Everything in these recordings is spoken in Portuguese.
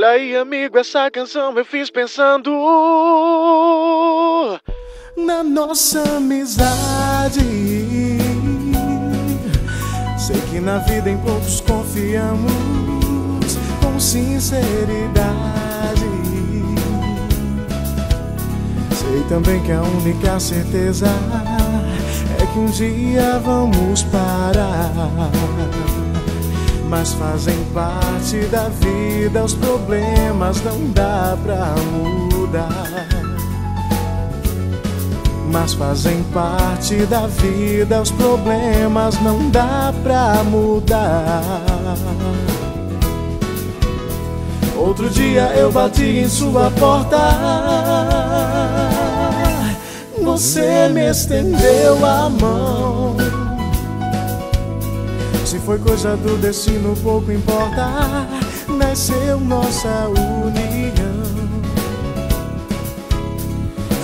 Olha aí, amigo, essa canção eu fiz pensando na nossa amizade. Sei que na vida em poucos confiamos com sinceridade. Sei também que a única certeza é que um dia vamos parar, mas fazem parte da vida, os problemas não dá pra mudar. Mas fazem parte da vida, os problemas não dá pra mudar. Outro dia eu bati em sua porta, você me estendeu a mão. Se foi coisa do destino, pouco importa, nasceu nossa união.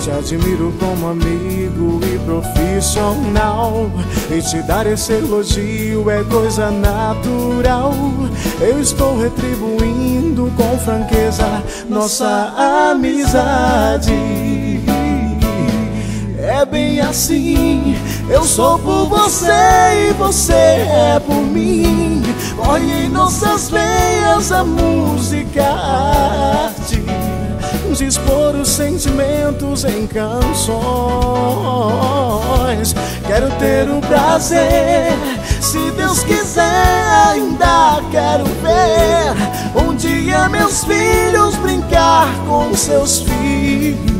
Te admiro como amigo e profissional, e te dar esse elogio é coisa natural. Eu estou retribuindo com franqueza nossa amizade. É bem assim, eu sou por você e você é por mim. Corre em nossas veias a música, a arte, dispor os sentimentos em canções. Quero ter o prazer, se Deus quiser, ainda quero ver um dia meus filhos brincar com seus filhos.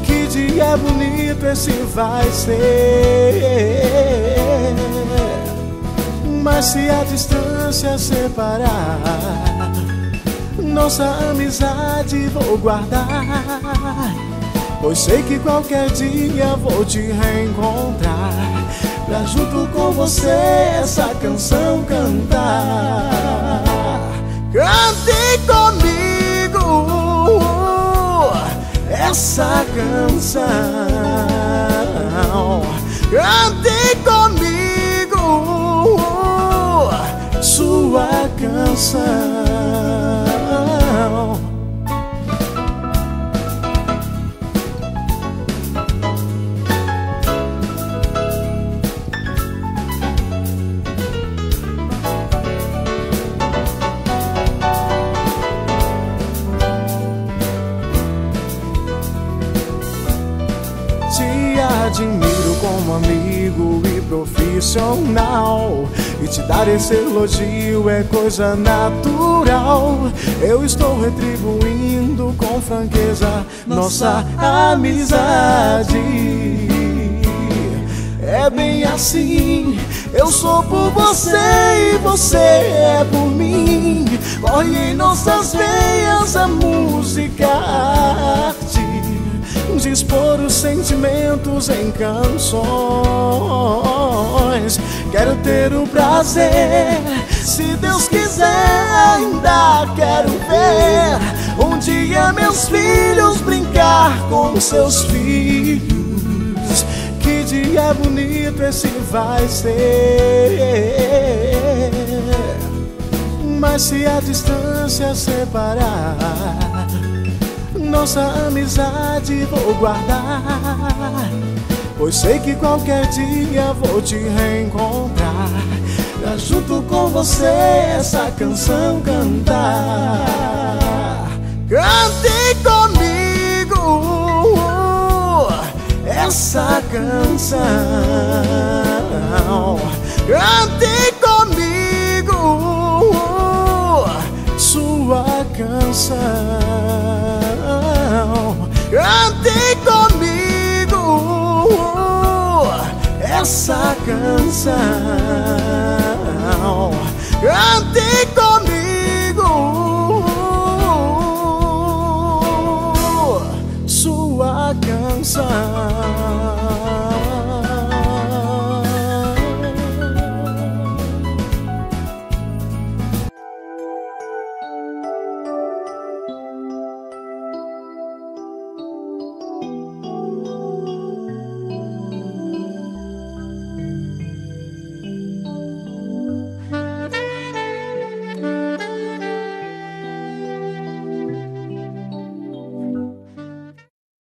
Que dia bonito esse vai ser. Mas se a distância separar, nossa amizade vou guardar, pois sei que qualquer dia vou te reencontrar, pra junto com você essa canção cantar. Cante comigo essa canção, cante comigo sua canção. Te admiro como amigo e profissional, e te dar esse elogio é coisa natural. Eu estou retribuindo com franqueza nossa amizade. É bem assim, eu sou por você e você é por mim. Corre em nossas veias a música, a arte, dispor os sentimentos em canções. Quero ter o prazer, se Deus quiser, ainda quero ver um dia meus filhos brincar com seus filhos. Que dia bonito esse vai ser. Mas se a distância separar, nossa amizade vou guardar, pois sei que qualquer dia vou te reencontrar, pra junto com você essa canção cantar. Cante comigo essa canção, cante comigo sua canção. Cante comigo essa canção, cante comigo sua canção.